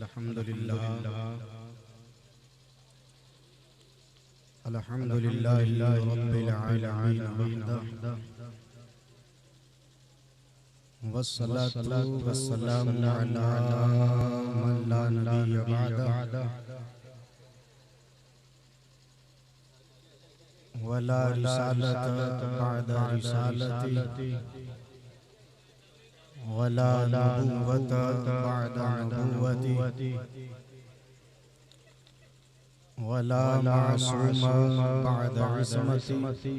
अल्हम्दुलिल्लाह अल्हम्दुलिल्लाहि रब्बिल आलमीन वस्सलातु वस्सलामु अला मन ला नबिय्य बअदा वला रिसालत बअदा रिसालती वला नबुव्वत बअदा नबुव्वती वला मासूम बअदा इस्मती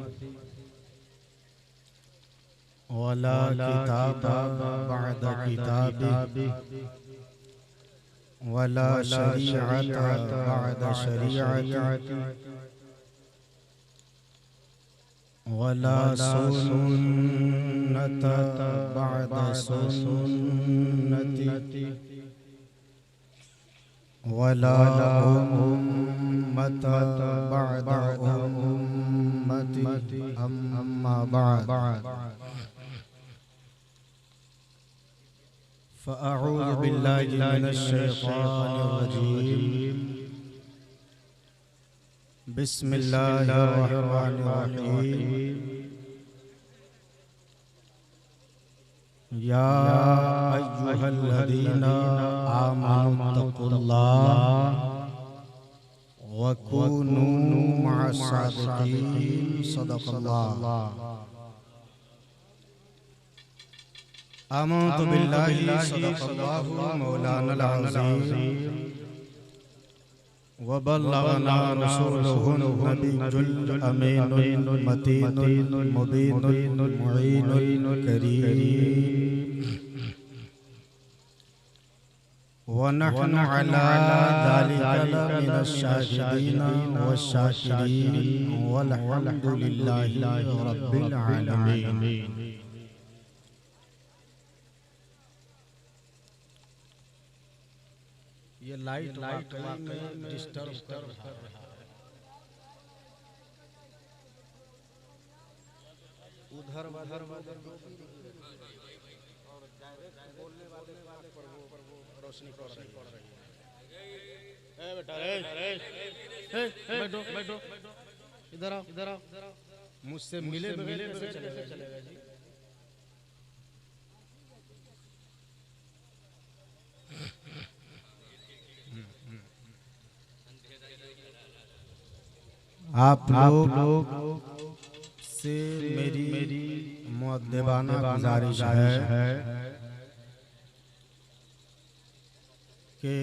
वला किताब बअदा किताबी वला शरीअत बअदा शरीअती वला सुन्नत बअदा सुन्नती वला उम्मत बअदा उम्मती अम्मा बअद फ़अऊज़ु बिल्लाहि मिनश शैतानिर रजीम बिस्मिल्लाहिर्रहमानिर्रहीम या अय्युहल्लज़ीना आमनुत्तक़ुल्लाह व कूनू मअस्सादिक़ीन सदक़ल्लाह। आमन्तु बिल्लाहि सदक़ल्लाहु मौलानल अज़ीम व बल्लगना रसूलुहुन नबियुल अमीनुल मतीनुल मुबीनुल मुईनुल करीम व नहनु अला ज़ालिका मिनश शाहिदीन वश्शाकिरीन वल्हम्दुलिल्लाहि रब्बिल आलमीन। ये लाइट में डिस्टर्ब कर रहा है। उधर और डायरेक्ट बोलने वाले पर वो रोशनी पड़ रही है। बेटा बैठो इधर आओ मुझसे मिले कैसे चलेगा जी। आप लोग से मेरी मुअद्दिबाना गुजारिश है कि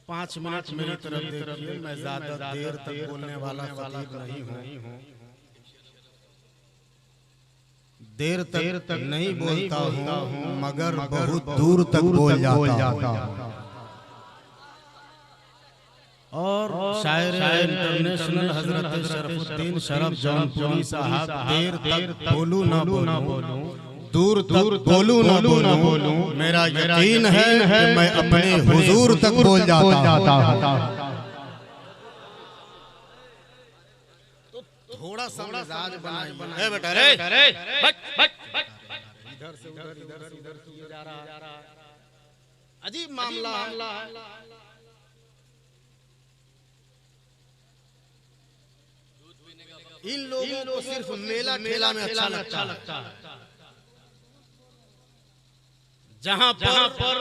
5 मिनट मेरी तरफ देखिए। मैं ज्यादा देर तक बोलने वाला खतीब नहीं हूँ। देर तक नहीं बोलता हूँ मगर बहुत दूर तक बोल जाता हूँ। और शायर इंटरनेशनल हजरत शरफुद्दीन शरफ जौनपुरी साहब देर तक बोलूं ना बोलूं दूर बोलूं ना बोलूं मेरा यकीन है कि मैं अपने हुजूर तक बोल जाता हूं। तो थोड़ा सा मिजाज बनाइए बेटा। रे इधर से उधर किए जा रहा अजीब मामला है। इन लोगों को सिर्फ मेला ठेला में अच्छा लगता है। जहां पर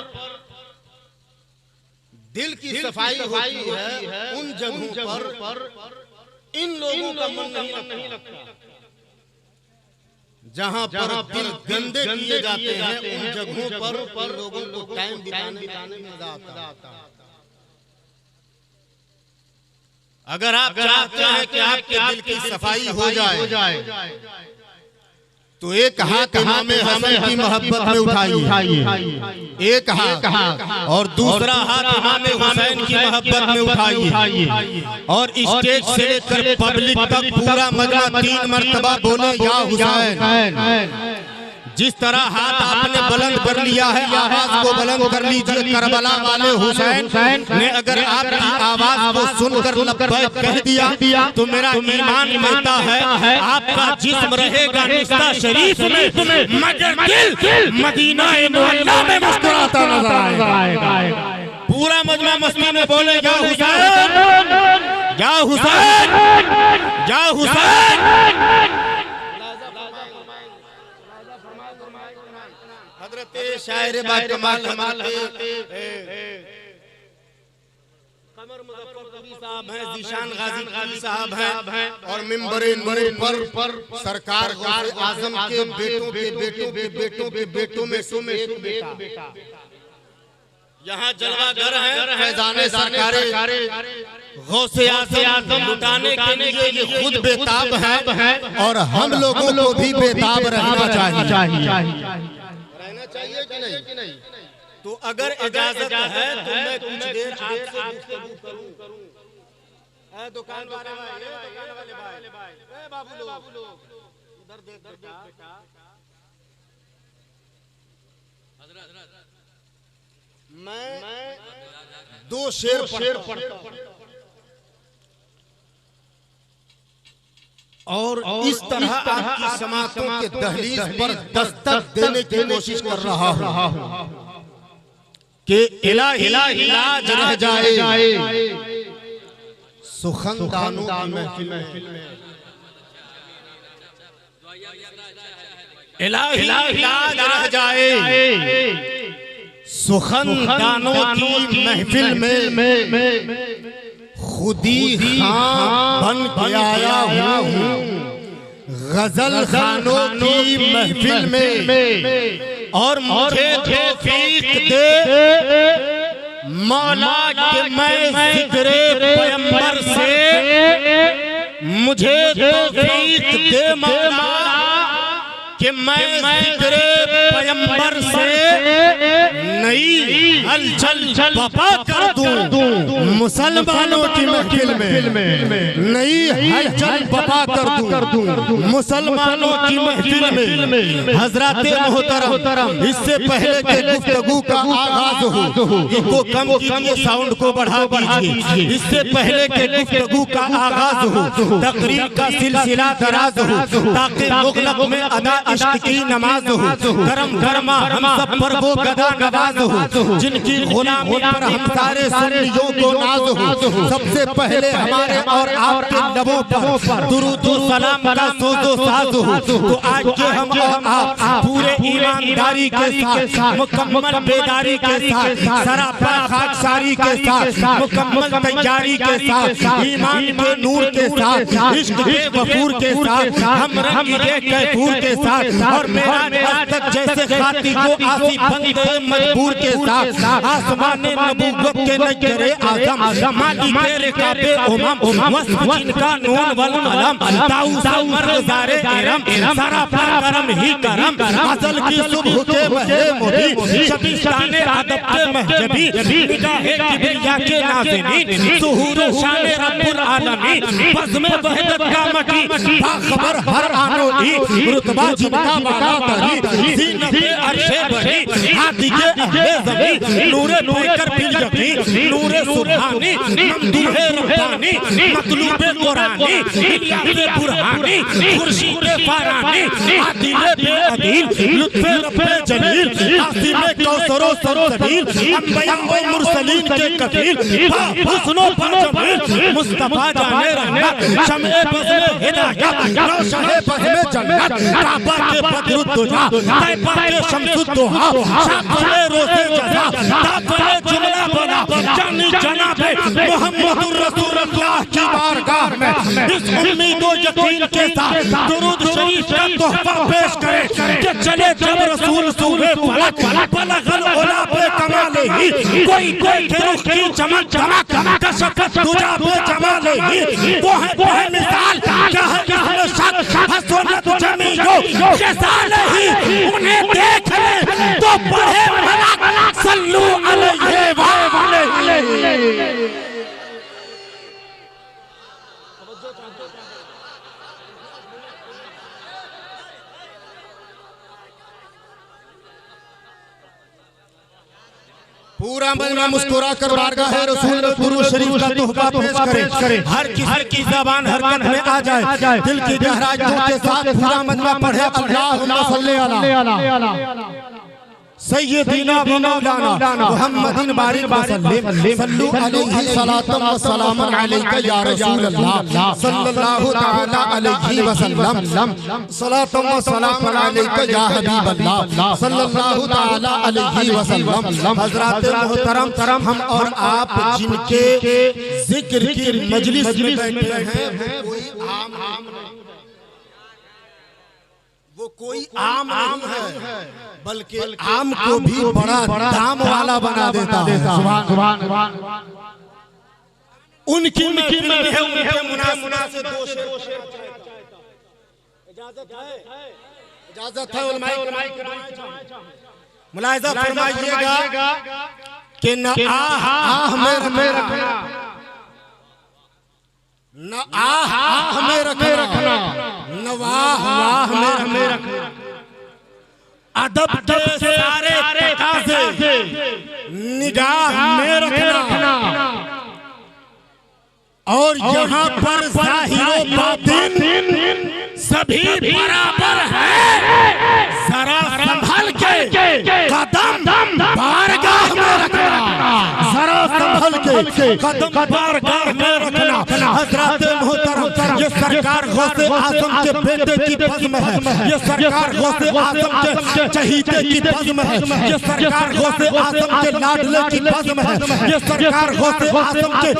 दिल की सफाई होती है उन जगहों पर इन लोगों का मन नहीं लगता। जहां पर दिल गंदे किए जाते हैं उन जगहों पर लोगों को टाइम बिताने में मजा आता है। अगर आप चाहते हैं कि आपके दिल की सफाई हो जाए तो एक हाथ इमाम हसन की मोहब्बत में उठाइए, एक हाथ और दूसरा हाथ इमाम हुसैन की मोहब्बत में उठाइए और स्टेज से लेकर पब्लिक तक पूरा मजमा 3 मरतबा बोले या हुसैन। जिस तरह हाथ आपने बुलंद कर लिया है, आवाज को बुलंद कर लीजिए। करबला वाले हुसैन ने अगर आपकी आवाज को सुनकर लब्बैक कह दिया तो मेरा ईमान कहता है आपका जिस्म रहेगा निस्ता शरीफ में, मगर दिल मदीना मुअल्ला में मुस्कुराता नजर आएगा। पूरा मजमा मस्ती में बोले जा हुसैन, जा हुसैन, जा हुसैन। हज़रत शायर बाकमाल कमर मुज़फ़्फ़रपुरी साहब हैं, ज़ीशान गाज़ी साहब हैं और मिंबरे नूर पर सरकार गौसे आज़म के बेटों के बेटों के बेटों के बेटों में एक बेटा। यहाँ जलवागर है फैज़ाने सरकारे गौसे आज़म लुटाने के लिए ये खुद बेताब है और हम लोगों को भी बेताब रहना चाहिए कि नहीं? तो अगर इजाजत है तो मैं कुछ देर आपसे गुफ्तगू करूं। ए दुकान वाले भाई, ए बाबू लोग इधर देख बेटा। मैं दो शेर पढ़ता हूं और इस तरह आपकी समातों के दहलीज पर दस्तक देने की कोशिश कर रहा हूं कि इलाही इलाज रह जाए सुखनदानों की महफिल में। इलाही इलाज रह जाए सुखनदानों की महफिल में। खुदी खां बन के आया हूँ गजल खानों की महफिल में और मुझे तौफीक दे मौला के मैं जिक्रे पैगंबर से, मुझे तौफीक दे मौला कि मैं जिक्रे पैगंबर से नई हलचल बपा कर दूं मुसलमानों की महफिल में, नई हलचल बपा कर दूं मुसलमानों की महफिल में। हजरत मोहतरम इससे पहले के गुफ्तगू का आगाज हो, इनको कम कीजिए, साउंड को बढ़ा दीजिए। इससे पहले के गुफ्तगू का आगाज हो, तकरीर का सिलसिला दराज हो, ताकि मुग़लक़ में अदा इश्क की नमाज हो, करम गरमा हम सब पर वो गदा नवाज हो, जिनकी गुलामी पर हम सारे सुन्नियों को नाज हो। सबसे पहले हमारे और आपके लबों पर दुरूद व सलाम का सोज़ो साज हो। तो आज के हम और आप पूरे ईमानदारी के साथ, मुकम्मल बेदारी के साथ, सरापा खाकसारी के साथ, मुकम्मल तैयारी के साथ, ईमान के नूर के साथ, इश्क के वफूर के साथ, हम रंग के कैफूर के साथ और मेरा हस्तक जैसे खाती को आसी बंदे मजबूर के साथ, आसमाने नबूवत के नजरे आजम, मालिक रिकाबे उमम, वस्फ जिनका नून वल कलम, ताऊस मर्ज़ारे इरम, सरापा करम ही करम, अज़ल की सुबह के बहे मुबी, शबीस्ताने अदब के महजबी, निगाहे किबरिया के नाज़िनीन, ज़ुहूर शान रब्बुल आलमीन, बज़्म वहदत का मटी, बाखबर हर आनो ई, रुतबा जिनका बाला तरी, ज़ीनत अर्शे बरी, हादी के अहले ज़मीन, नूरे पैकर बिल यकीन, नूरे सुबहानी, ममदूहे रब्बानी, मतलूबे कुरानी, इलियासे बुरहानी, खुर्शीदे फारानी, आदिले बेअदील, लुत्फ़े रब्बे जलील, आसिमे कौसरो सरसबील, अंबिया व मुरसलीन के कफील, हुस्नो पर जमील, मुस्तफा जाने रहमत, शम्ए बज़्मे हिदायत, रोशने बज़्मे जन्नत, काबा के बदरुद्दुजा, तैबा के शम्सुद्दुहा, शाफ़े रोज़े जज़ा, ताफ़े जुमला बना, जानी जनाबे मुहम्मदुर रसूलुल्लाह की बारगाह में इस उम्मीद व यकीन के साथ दुरूद शरीफ का तोहफा पेश करें कि चले जब रसूल सूबे फलक, बलगल उला पे कमाले ही, कोई के रुख की चमक चमक, कशफत दुजा पे जमाले ही, वो है मिसाल क्या है अहले शक, हसनत जमी जो साले ही, उन्हें देख ले तो बढ़े मलक, सल्लू अलैहि व अलैहि। पूरा मजमा मुस्कुरा कर बारगाह है रसूल में दुरूद शरीफ का तोहफा पेश करे। हर की ज़बान हरकत में आ जाए, दिल की गहराइयों के साथ पूरा मजमा पढ़े अल्लाहुम्मा सल्ली अला सय्यदीना व मौलाना मुहम्मदिन बारिक वसल्लम सल्लु अलैहि सलातम व सलामन अलैका या रसूल अल्लाह सल्लल्लाहु तआला अलैहि वसल्लम सलातम व सलामन अलैका या हबीब अल्लाह सल्लल्लाहु तआला अलैहि वसल्लम। हज़रात मोहतरम, हम और आप जिनके जिक्र की मजलिस में बैठे हैं वो कोई आम नहीं है, बल्कि आम को भी बड़ा दाम वाला बना देता है। सुभान उनकी मुनासिब दो शेर इजाजत है मुलाहिजा फरमाइएगा कि न आह में रखना, न आह में रखना, न वाह में रखना, अदब के सारे तकाज़े निगाह में रखना, और यहाँ पर ज़ाहिर व बातिन सभी बराबर है, जरा संभल के कदम बारगाह में रखना, जरा संभल के कदम बारगाह में रखना। हज़रात मोहतरम, ये सरकार गौसे आज़म के बेटे की बज़्म है, ये सरकार गौसे आज़म के चहीते की बज़्म है, ये सरकार गौसे आज़म के लाडले की बज़्म है, ये सरकार गौसे आज़म के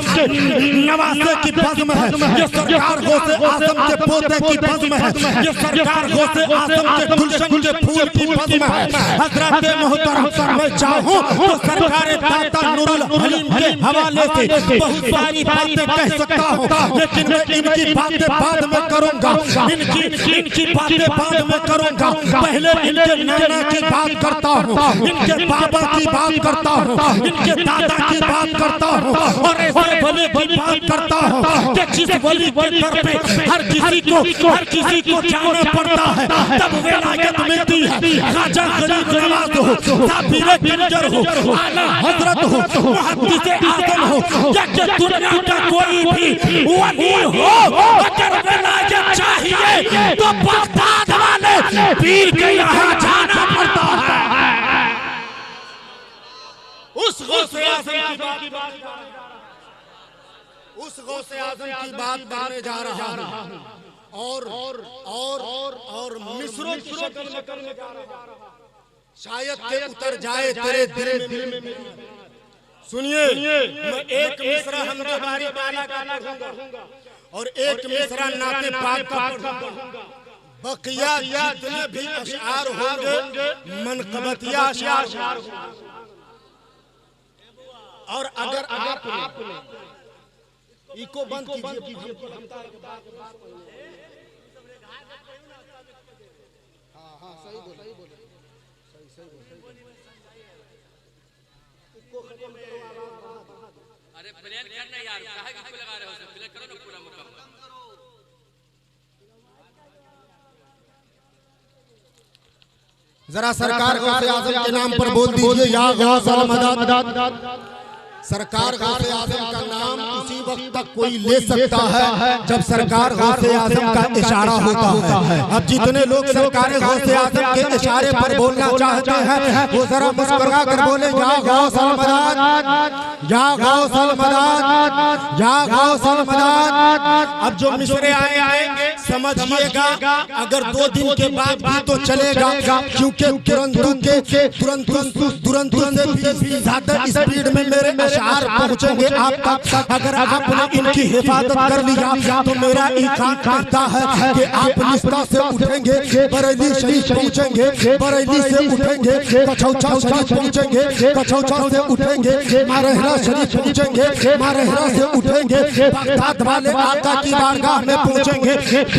नवासे की बज़्म है, ये सरकार गौसे आज़म के पोते की बज़्म है, ये सरकार गौसे आज़म के गुलशन के फूल की बज़्म है। हज़रात मोहतरम, मैं चाहूं तो सरकार दाता नूरुल हलीम के हवाले से बहुत सारी बातें कह सकता हूं, लेकिन मैं इनकी बातें बाद में करूंगा, इनकी बातें बाद में करूंगा। पहले इनके नाना की बात करता हूं, इनके बाबा की बात करता हूं, इनके दादा की बात करता हूं, और ऐसे वली की बात करता हूं कि जिस वली के दर पे हर किसी को जाना पड़ता है, तब विलायत मिलती है। ख्वाजा गरीब नवाज हो, साबिर किंजर हो, आला हजरत हो, मुहद्दिस आज़म हो, या कि दुनिया का कोई भी वली हो, अगर विलायत चाहिए तो बगदाद वाले पीर के यहाँ जाना पड़ता है। उस गौसे आज़म की बात करने जा रहा हूं, और मिस्रों की शक्ल में करने जा रहा हूं, शायद के उतर जाए तेरे दिल में। सुनिए, मैं एक मिसरा हमदे बारी ताला का पढ़ूंगा और एक मिसरा नाते पाक का पढ़ूंगा। बकिया जितने भी अशआर होंगे मनक़बतिया अशआर, और अगर आपने इको बंद कीजिए, हाँ सही बोले, अरे प्लेन करना यार, काहे किसको लगा रहे हो? प्लेन करो ना पूरा मुकम्मल। जरा सरकार गौसे आज़म के नाम पर बोल दीजिए या गौसल मदद। सरकार गौसे आज़म का नाम उसी वक्त तक कोई ले सकता है जब सरकार गौसे आज़म का इशारा होता है। अब जितने लोग सरकार गौसे आज़म के इशारे पर बोलना चाहते हैं वो जरा मुस्कुरा कर बोले या गौसल मदद, या गौसल मदद, या गौसल मदद। अब जो मिसरे आएंगे समझिएगा, अगर 2 दिन के बाद भी तो चलेगा, क्योंकि तुरंत से भी ज्यादा स्पीड में मेरे अशआर पहुंचेंगे आप तक। अगर आपने इनकी हिफाजत कर लिया तो मेरा ईकान कहता है कि आप निस्ता से उठेंगे, बरेली शरीफ पहुंचेंगे, बरेली से उठेंगे, कछौछा शरीफ पहुंचेंगे, कछौछा से उठेंगे, मारहरा शरीफ पहुंचेंगे, मारहरा से उठेंगे, बगदाद वाले आका की बारगाह में पहुंचेंगे,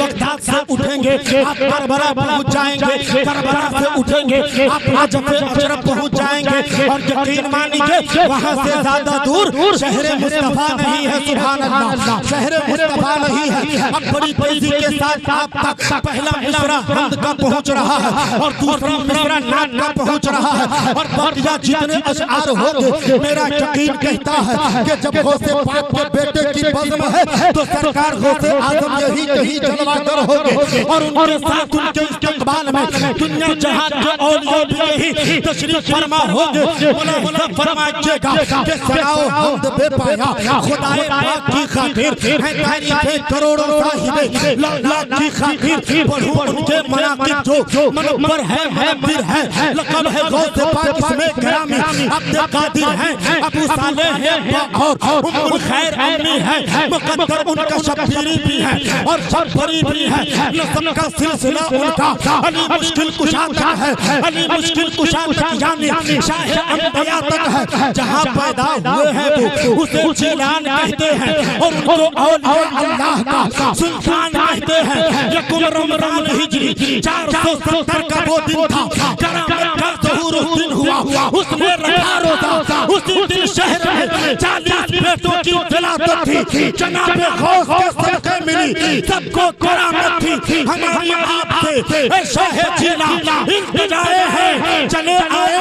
बगदाद से उठेंगे आप करबला पहुंच जाएंगे, करबला से उठेंगे आप नजफ़ अशरफ पहुंच जाएंगे। और यकीन मानिए वहां से ज्यादा दूर शहर मुस्तफा नहीं है। सुभान अल्लाह, शहर मुस्तफा नहीं है। अब बड़ी तेजी के साथ आप तक पहला मिसरा हमद का पहुंच रहा है और दूसरा मिसरा नात का पहुंच रहा है और बकिया जितने अशआर होंगे मेरा यकीन कहता है कि जब गौसे पाक के बेटे की बज़्म है तो सरकार गौसे आज़म यही कहीं जलवा कर होंगे और उनके साथ उनके इस्तक़बाल में दुनिया जहां के औलिया भी यही तशरीफ फरमा होंगे। मौला फरमाइएगा कि सनाओ हमद बेपाया खुदाए पाक की खातिर है तारीफ़ें करोड़ों साहिबे लाख की खातिर पढ़ूं उनके मनाक़िब जो मनव्वर है मुनव्विर है लक़ब है गौसे पाक इसमें गिरामी अब्द कादिर है अबू सालेह है और उम्मुल खैर अम्मी है मुक़द्दर उनका शब्बीरी भी है और शब्बरी भी है। नस्ब का सिलसिला उनका अली मुश्किल कुशा तक है, अली मुश्किल कुशा तक यानी शाह अंबिया तक है। जहाँ पैदा हुए हैं वो उसे जिलान कहते हैं और उनको औलिया अल्लाह का सुल्तान कहते हैं। यकुम रमज़ान हिजरी 470 का वो दिन था, करामत का ज़हूर उस दिन हुआ। उसने रखा रोज़ा, उसी दिन शहर में 40 बेटों की विलादत थी। जनाबे गौस के सदक़े मिली, सबको करामत थी। हमारी आपसे ऐ शाह जिला इल्तिजाए हैं, चले आए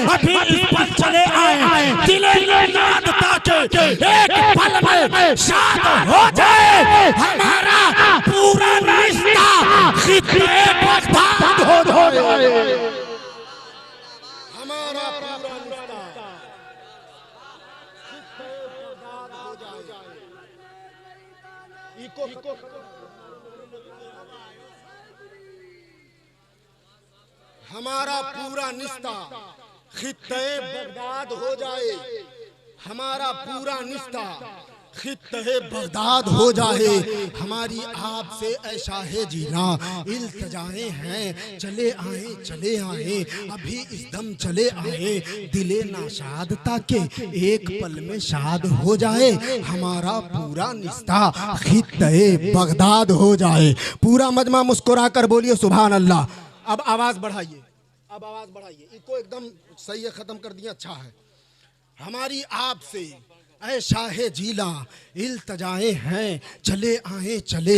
अभी इस पर चले आए। दिले याद ताकि एक पल में शाद हो जाए हमारा पूरा रिश्ता खित्ते बगदाद हो जाए। हमारा पूरा रिश्ता हमारा पूरा निस्ता खित्ते बगदाद हो जाए। हमारा पूरा निस्ता खित्ते बगदाद हो जाए। हमारी आपसे ऐ शाह जीना इल्तिजाएं हैं, चले आए अभी इस दम चले आए। दिले नाशाद ताकि एक पल में शाद हो जाए हमारा पूरा निस्ता खित्ते बगदाद हो जाए। पूरा मजमा मुस्कुरा कर बोलिए सुभान अल्लाह। अब आवाज बढ़ाइए, इसको एकदम सही है, खत्म कर दिया, अच्छा है। हमारी आपसे ऐ शाह जीला इल्तिजाएं हैं, चले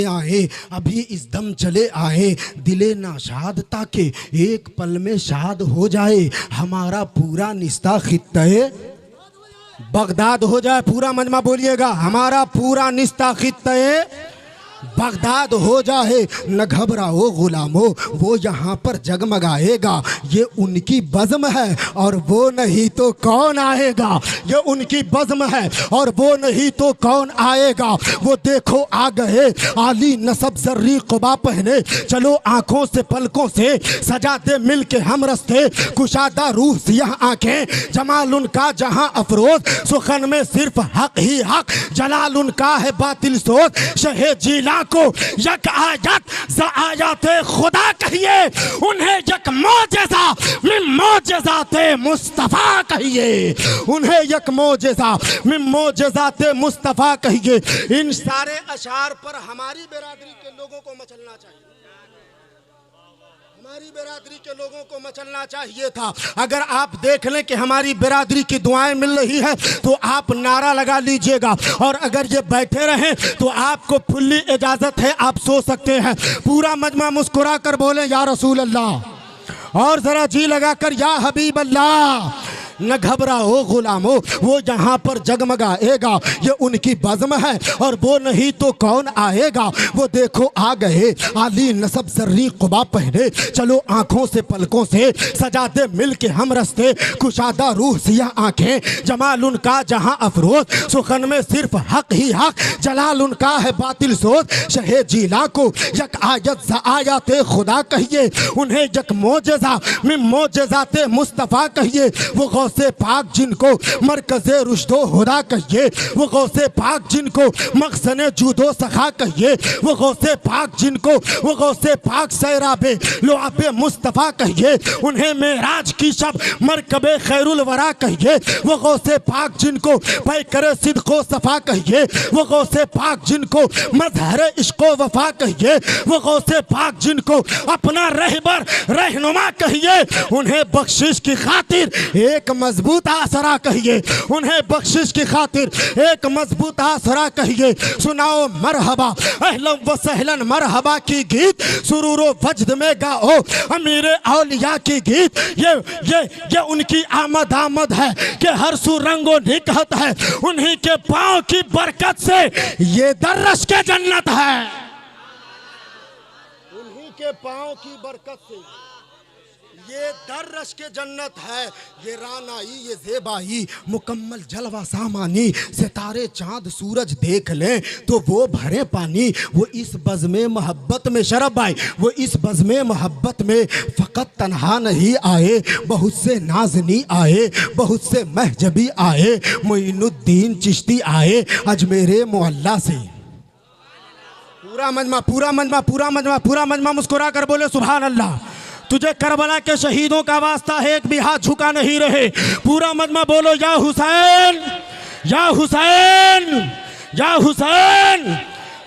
आए अभी इस दम चले आए। दिले नाशाद ताकि एक पल में शाद हो जाए हमारा पूरा निस्ता खित्ते बगदाद हो जाए। पूरा मजमा बोलिएगा, हमारा पूरा निस्ता खित्ते बगदाद हो जाए। न घबराओ गुलामो, वो यहाँ पर जगमगाएगा। ये उनकी बज़्म है और वो नहीं तो कौन आएगा। ये उनकी बज़्म है और वो नहीं तो कौन आएगा। वो देखो आ गए आली नसब ज़र्री क़ुबा पहने, चलो आँखों से पलकों से सजा दे मिल के हम रस्ते। कुशादा रूह सियाह आँखें, जमाल उनका जहाँ अफरोज, सुखन में सिर्फ हक ही हक, जलाल उनका है बातिल सोच। शहे जीला को यक आयत ज़ आयत खुदा कहिए, उन्हें यक मौजज़ा मिन मौजज़ाते मुस्तफ़ा कहिए, उन्हें यक मौजज़ा मिन मौजज़ाते मुस्तफ़ा कहिए। इन सारे अशार पर हमारी बिरादरी के लोगों को मचलना चाहिए, हमारी बिरादरी के लोगों को मचलना चाहिए था। अगर आप देख लें कि हमारी बिरादरी की दुआएं मिल रही है तो आप नारा लगा लीजिएगा, और अगर ये बैठे रहें तो आपको खुली इजाजत है, आप सो सकते हैं। पूरा मजमा मुस्कुरा कर बोले या रसूल अल्लाह, और जरा जी लगाकर या हबीब अल्लाह। न घबराओ गुलामो, वो यहाँ पर जगमगाएगा। ये उनकी बज़्म है और वो नहीं तो कौन आएगा। वो देखो आ गए आली नसब ज़र्री क़ुबा पहने, चलो आँखों से पलकों से सजा दे मिल के हम रस्ते। कुशादा रूह सियाह आँखें, जमाल उनका जहाँ अफरोज, सुखन में सिर्फ हक ही हक, जलाल उनका है बातिल सोच। शहे जीला को यक आयत ज़ आयत खुदा कहिए, उन्हें यक मौजज़ा मिन मौजज़ाते मुस्तफ़ा कहिए। वो गौसे पाक जिनको मरकज़े रुश्दो हुदा कहिए, वो गौसे पाक जिनको मखज़ने जूदो सखा कहिए, वो गौसे पाक जिनको वो गौसे पाक सैराबे लुआबे मुस्तफ़ा कहिए, उन्हें मेराज की शब मरकबे खैरुल वरा कहिए, वो गौसे पाक जिनको पैकरे सिद्को सफ़ा कहिए, वो गौसे पाक जिनको मज़हर इश्को वफ़ा कहिए, वो गौसे पाक जिनको अपना रहबर रहनुमा कहिए, उन्हें बख्शिश की खातिर एक मजबूत आसरा कहिए, उन्हें बख्शिश की खातिर एक मजबूत आसरा कहिए। सुनाओ मरहबा अहलन व सहलन मरहबा की गीत, सुरूरो वजद में गाओ अमीर औलिया की गीत। ये उनकी आमद है कि हर सू रंगो निकहत है, उन्हीं के पाँव की बरकत से ये दर्रश के जन्नत है, उन्हीं के पाँव की बरकत से ये दर्रश के जन्नत है। ये रानाई ये ज़ेबाई मुकम्मल जलवा सामानी, सितारे चांद सूरज देख लें तो वो भरे पानी। वो इस बज़्म मोहब्बत में शरब भाई, वो इस बज़्म मोहब्बत में फ़कत तन्हा नहीं आए, बहुत से नाज़नी आए, बहुत से महजबी आए, मोइनुद्दीन चिश्ती आए अजमेरे मोहल्ला से। पूरा मजमा मुस्कुरा कर बोले सुभान अल्लाह। तुझे करबला के शहीदों का वास्ता है, एक भी हाथ झुका नहीं रहे। पूरा मजमा बोलो या हुसैन या हुसैन या हुसैन।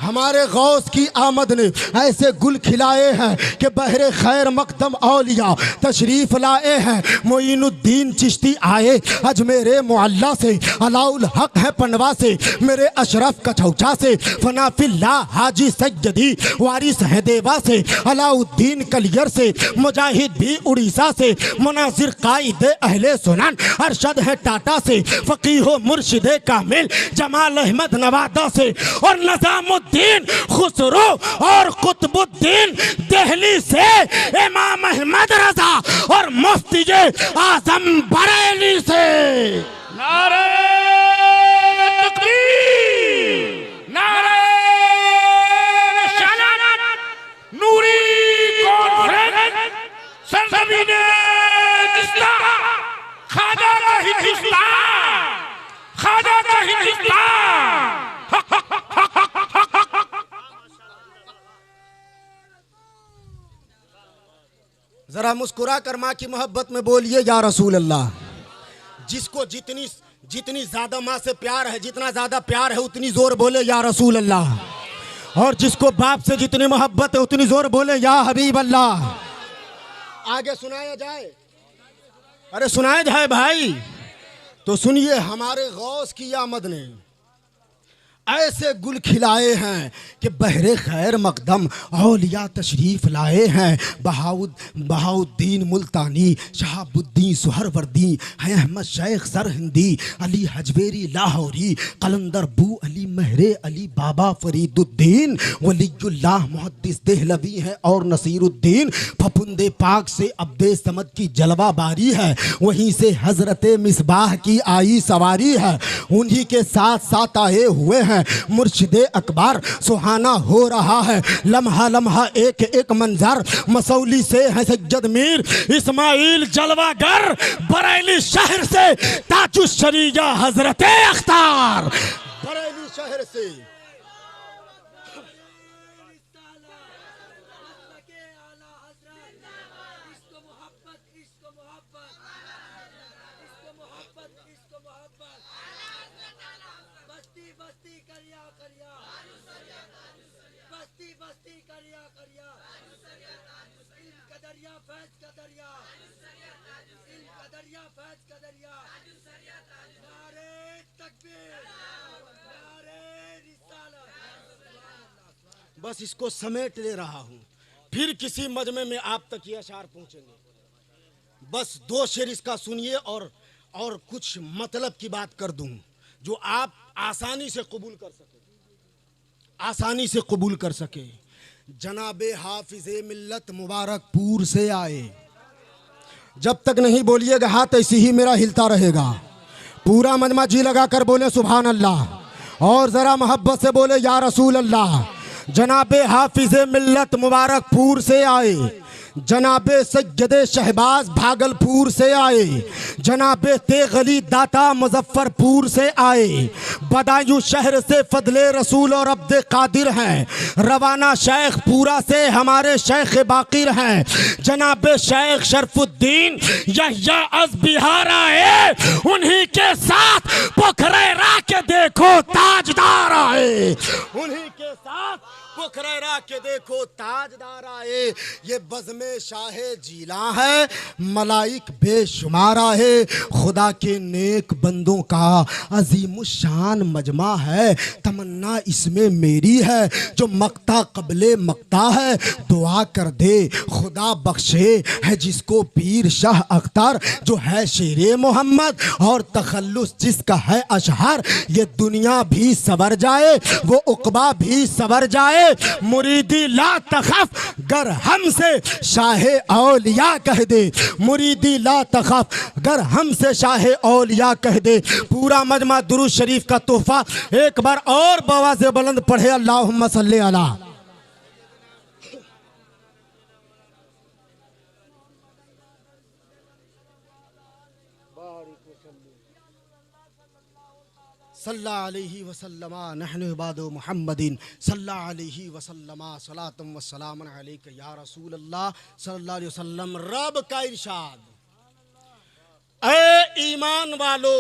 हमारे गौस की आमद ने ऐसे गुल खिलाए हैं कि बहरे खैर मकदम औलिया तशरीफ़ लाए हैं। मोइनुद्दीन चिश्ती आए अजमेरे मोहल्ला से, अलाउल हक है पनवा से, मेरे अशरफ कछौचा से, फनाफिल्ला हाजी सैयदी वारिस है देवा से, अलाउद्दीन कलियर से, मुजाहिद भी उड़ीसा से, मुनाजिर कायद अहले सुनन अरशद है टाटा से, फ़कीहो मुर्शिद कामिल जमाल अहमद नवादा से, और नज़ामुद्दीन खुसरो और कुतुबुद्दीन दिल्ली से, इमाम अहमद रजा और मुफ्ती आज़म बरेली से। नारे तकबीर, नारे रिसालत, नूरी कॉन्फ्रेंस, सरज़मीने इस्लाम, ख्वाजा का हिंदुस्तान, ख्वाजा का हिंदुस्तान। जरा मुस्कुरा कर माँ की मोहब्बत में बोलिए या रसूल अल्लाह। जिसको जितनी ज्यादा माँ से प्यार है, जितना ज्यादा प्यार है उतनी जोर बोले या रसूल अल्लाह। और जिसको बाप से जितनी मोहब्बत है उतनी जोर बोले या हबीब अल्लाह। आगे सुनाया जाए, अरे सुनाया जाए भाई। तो सुनिए, हमारे गौस की आमद ने ऐसे गुल खिलाए हैं कि बहरे खैर मकदम औलिया तशरीफ़ लाए हैं। बहाउद्दीन मुल्तानी, शहाबुद्दीन सुहरवर्दी हैं, अहमद शेख सरहिंदी, अली हजवेरी लाहौरी, कलंदर बू अली महरे अली, बाबा फरीदुद्दीन वलीयुल्लाह मुहद्दिस देहलवी हैं, और नसीरुद्दीन फफुंदे पाक से अब्दे समद की जलवा बारी है। वहीं से हज़रत मिसबाह की आई सवारी है, उन्हीं के साथ साथ आए हुए हैं मुर्शिदे अकबर। सुहाना हो रहा है लम्हा लम्हा एक एक मंजर, मसौली से है सज्जद मीर इस्माइल जलवागर, बरेली शहर से ताजुश शरीया हजरत अख्तार, बरेली शहर से। बस इसको समेट ले रहा हूँ, फिर किसी मजमे में आप तक ये अशार पहुँचेंगे। बस दो शेर इसका सुनिए और कुछ मतलब की बात कर दूँ जो आप आसानी से कबूल कर सके, आसानी से कबूल कर सके। जनाबे हाफिज़े मिल्लत मुबारकपुर से आए। जब तक नहीं बोलिएगा हाथ ऐसे ही मेरा हिलता रहेगा। पूरा मजमा जी लगा कर बोले सुभान अल्लाह, और ज़रा मोहब्बत से बोले या रसूल अल्लाह। जनाबे हाफिज़े मिल्लत मुबारकपुर से आए, जनाबे सैयदे शहबाज भागलपुर से आए, जनाबे तेगली दाता मुजफ्फरपुर से आए, बदायूं शहर से फजले रसूल और अब्दे कादिर हैं, रवाना शेख पूरा से हमारे शेख बाकिर हैं, जनाबे शेख शरफुद्दीन यहिया अज बिहार आए, उन्हीं के साथ पोखरेरा के देखो ताजदार आए, उन्हीं के साथ पोखरेरा के देखो ताजदार आए। ये बज़्मे शाहे जीला है, मलाइक बेशुमार है, खुदा के नेक बंदों का अजीमुशान मजमा है, तमन्ना इसमें मेरी है, जो मक्ता कबले मक्ता है, दुआ कर दे खुदा बख्शे, है जिसको पीर शाह अख्तर जो है शेरे मोहम्मद, और तखल्लुस जिसका है अशहर, ये दुनिया भी सवर जाए, वो उक़बा भी सवर जाए, मुरीदी ला तखफ गर हमसे शाहे औलिया कह दे, मुरीदी ला तखफ गर हमसे शाहे औलिया कह दे। पूरा मजमा दुरूद शरीफ का तोहफा एक बार और बवाज़े बुलंद पढ़े, अल्लाहुम्मा सल्ली अला। सल्लल्लाहु अलैहि वसल्लम नहनु इबादु मुहम्मदिन सल्लल्लाहु अलैहि वसल्लम सलातम व सलामन अलैका या रसूल अल्लाह सल्लल्लाहु अलैहि वसल्लम। रब का इरशाद, ए ईमान वालो,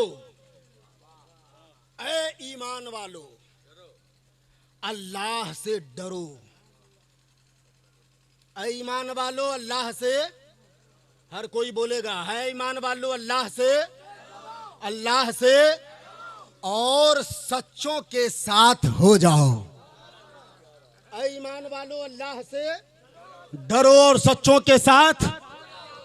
ए ईमान वालो, अल्लाह से डरो, ए ईमान वालो अल्लाह से, हर कोई बोलेगा है ईमान वालो अल्लाह से, अल्लाह से और सच्चों के साथ हो जाओ। ऐ ईमान वालों अल्लाह से डरो और सच्चों के साथ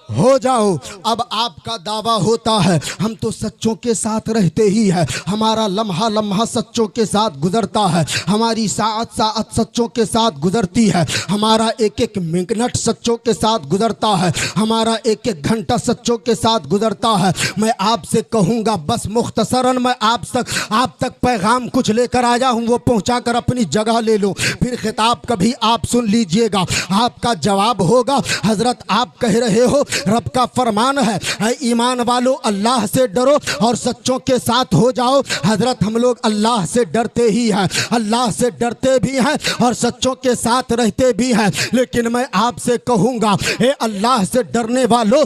हो जाओ। अब आपका दावा होता है हम तो सच्चों के साथ रहते ही है, हमारा लम्हा लम्हा सच्चों के साथ गुजरता है, हमारी सात सात सच्चों के साथ गुजरती है, हमारा एक एक मिनट सच्चों के साथ गुजरता है, हमारा एक एक घंटा सच्चों के साथ गुजरता है। मैं आपसे कहूँगा बस मुख्तसरन मैं आप तक पैगाम कुछ लेकर आया हूँ, वो पहुँचा कर अपनी जगह ले लो, फिर खिताब कभी आप सुन लीजिएगा, आपका जवाब होगा हजरत आप कह रहे हो रब का फरमान है ईमान वालों अल्लाह से डरो और सच्चों के साथ हो जाओ। हजरत हम लोग अल्लाह से डरते ही हैं, अल्लाह से डरते भी हैं और सच्चों के साथ रहते भी हैं, लेकिन मैं आपसे कहूँगा ए अल्लाह से डरने वालों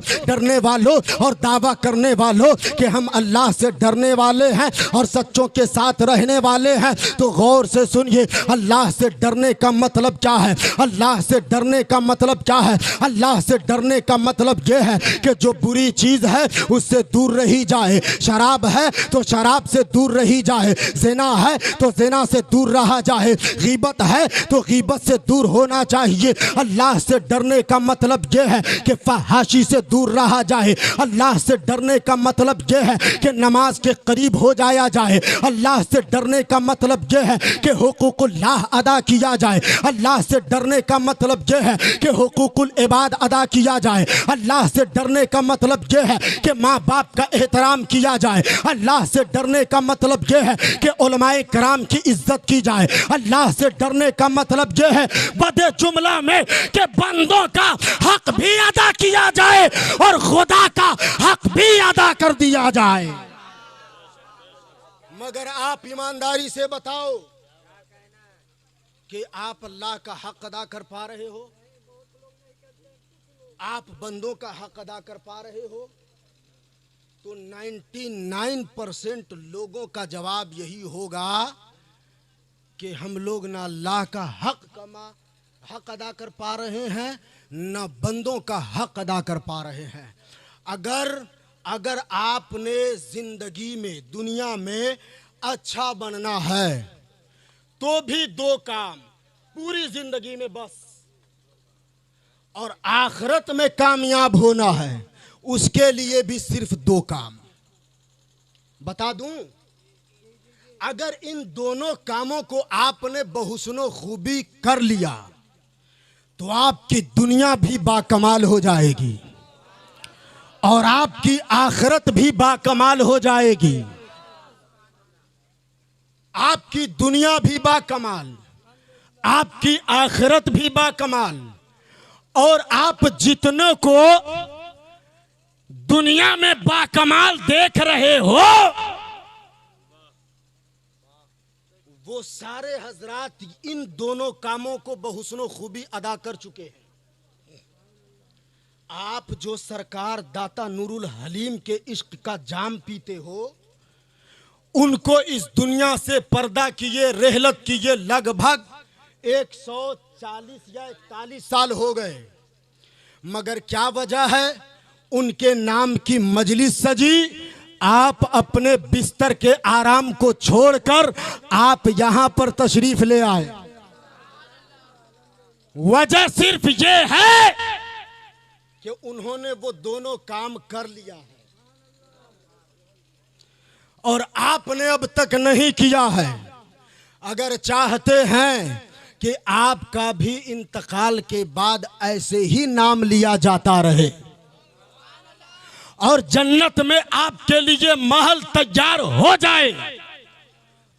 और दावा करने वालों कि हम अल्लाह से डरने वाले हैं और सच्चों के साथ रहने वाले हैं, तो गौर से सुनिए अल्लाह से डरने का मतलब क्या है। अल्लाह से डरने का मतलब क्या है? अल्लाह से डरने का मतलब यह है कि जो बुरी चीज है उससे दूर रही जाए, शराब है तो शराब से दूर रही जाए, ज़िना है तो ज़िना से दूर रहा जाए, गीबत है तो गीबत से दूर होना चाहिए। अल्लाह से डरने का मतलब यह है कि फहाशी से दूर रहा जाए। अल्लाह से डरने का मतलब यह है कि नमाज के करीब हो जाया जाए। अल्लाह से डरने का मतलब यह है कि हुकूकुल्लाह अदा किया जाए। अल्लाह से डरने का मतलब यह है कि हुकूकुल इबाद अदा किया जाए। अल्लाह से डरने का मतलब यह है कि माँ बाप का एहतराम किया जाए। अल्लाह से डरने का मतलब यह है कि उलमाए कराम की इज्जत की जाए। अल्लाह से डरने का मतलब यह है बदे जुमला में कि बंदों का हक भी अदा किया जाए और खुदा का हक भी अदा कर दिया जाए। मगर आप ईमानदारी से बताओ कि आप अल्लाह का हक अदा कर पा रहे हो? आप बंदों का हक अदा कर पा रहे हो? तो 99% लोगों का जवाब यही होगा कि हम लोग ना अल्लाह का हक अदा कर पा रहे हैं, ना बंदों का हक अदा कर पा रहे हैं। अगर आपने जिंदगी में दुनिया में अच्छा बनना है तो भी दो काम पूरी जिंदगी में बस, और आखिरत में कामयाब होना है उसके लिए भी सिर्फ दो काम बता दूं। अगर इन दोनों कामों को आपने बहुसनो खूबी कर लिया तो आपकी दुनिया भी बाकमाल हो जाएगी और आपकी आखिरत भी बाकमाल हो जाएगी। आपकी दुनिया भी बाकमाल, आपकी आखिरत भी बाकमाल और आप जितनों को दुनिया में बाकमाल देख रहे हो, वो सारे हजरात इन दोनों कामों को बहुस्नो खूबी अदा कर चुके हैं। आप जो सरकार दाता नूरुल हलीम के इश्क का जाम पीते हो, उनको इस दुनिया से पर्दा किए, रहलत किए लगभग 140 या 41 साल हो गए। मगर क्या वजह है? उनके नाम की मजलिस सजी, आप अपने बिस्तर के आराम को छोड़कर आप यहां पर तशरीफ ले आए। वजह सिर्फ ये है कि उन्होंने वो दोनों काम कर लिया है और आपने अब तक नहीं किया है। अगर चाहते हैं कि आपका भी इंतकाल के बाद ऐसे ही नाम लिया जाता रहे और जन्नत में आपके लिए महल तैयार हो जाए,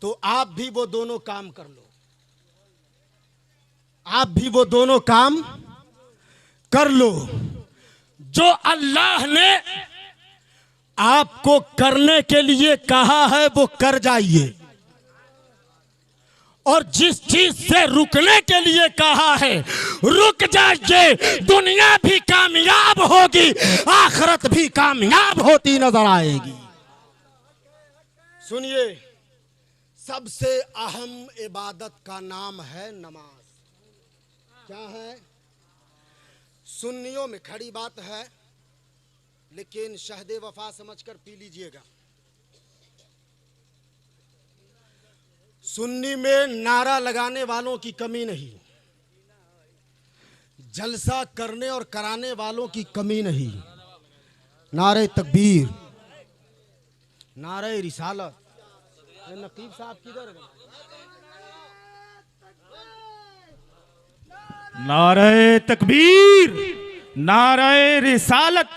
तो आप भी वो दोनों काम कर लो। आप भी वो दोनों काम कर लो जो अल्लाह ने आपको करने के लिए कहा है, वो कर जाइए। और जिस चीज से रुकने के लिए कहा है, रुक जाइए। दुनिया भी कामयाब होगी, आखिरत भी कामयाब होती नजर आएगी। सुनिए, सबसे अहम इबादत का नाम है नमाज। क्या है? सुन्नियों में खड़ी बात है, लेकिन शहदे वफा समझकर पी लीजिएगा। सुन्नी में नारा लगाने वालों की कमी नहीं, जलसा करने और कराने वालों की कमी नहीं। नारे तकबीर, नारे रिसालत। नकीब साहब किधर? नारे तकबीर, नारे रिसालत,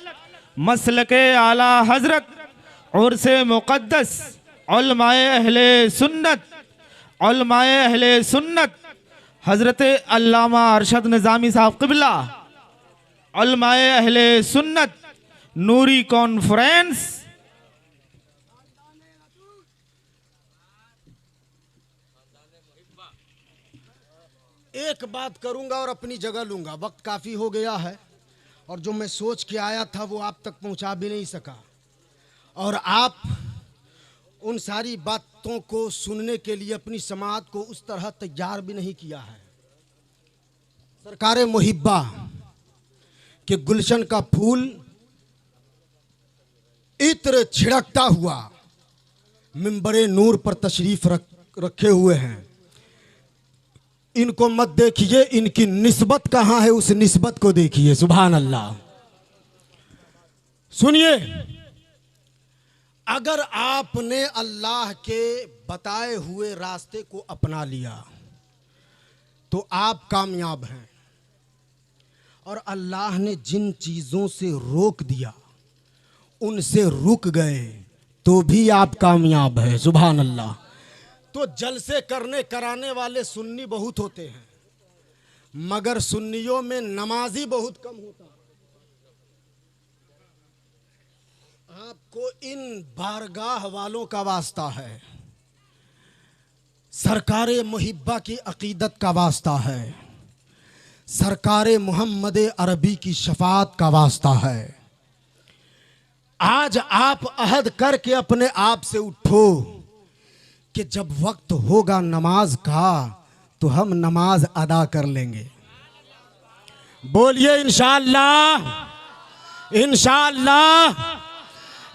मसलके आला हजरत, उर्से मुक़द्दस, उलमाए अहले सुन्नत, उलमाए अहले सुन्नत, हजरत अल्लामा अरशद निज़ामी साहब क़िबला, उलमाए अहले सुन्नत, नूरी कॉन्फ्रेंस। एक बात करूंगा और अपनी जगह लूंगा, वक्त काफी हो गया है और जो मैं सोच के आया था वो आप तक पहुंचा भी नहीं सका, और आप उन सारी बातों को सुनने के लिए अपनी समाअत को उस तरह तैयार भी नहीं किया है। सरकारे मुहिब्बा के गुलशन का फूल इत्र छिड़कता हुआ मिंबरे नूर पर तशरीफ रखे हुए हैं। इनको मत देखिए, इनकी निस्बत कहाँ है, उस निस्बत को देखिए। सुभान अल्लाह। सुनिए, अगर आपने अल्लाह के बताए हुए रास्ते को अपना लिया तो आप कामयाब हैं, और अल्लाह ने जिन चीज़ों से रोक दिया उनसे रुक गए तो भी आप कामयाब हैं। सुभान अल्लाह। तो जलसे करने कराने वाले सुन्नी बहुत होते हैं, मगर सुन्नियों में नमाजी बहुत कम होता है। आपको इन बारगाह वालों का वास्ता है, सरकारे मुहिब्बा की अकीदत का वास्ता है, सरकारे मोहम्मद अरबी की शफात का वास्ता है। आज आप अहद करके अपने आप से उठो कि जब वक्त होगा नमाज का तो हम नमाज अदा कर लेंगे। बोलिए इंशाअल्लाह, इंशाअल्लाह।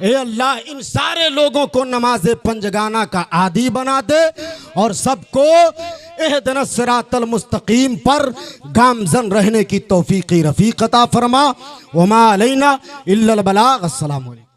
ए अल्लाह, इन सारे लोगों को नमाज पंजगाना का आदी बना दे और सबको इहदिनस सिरातल मुस्तकीम पर गामजन रहने की तौफीकी रफीक अता फरमा। वमा अलैना इल्लल बलाग। अस्सलामु अलैकुम।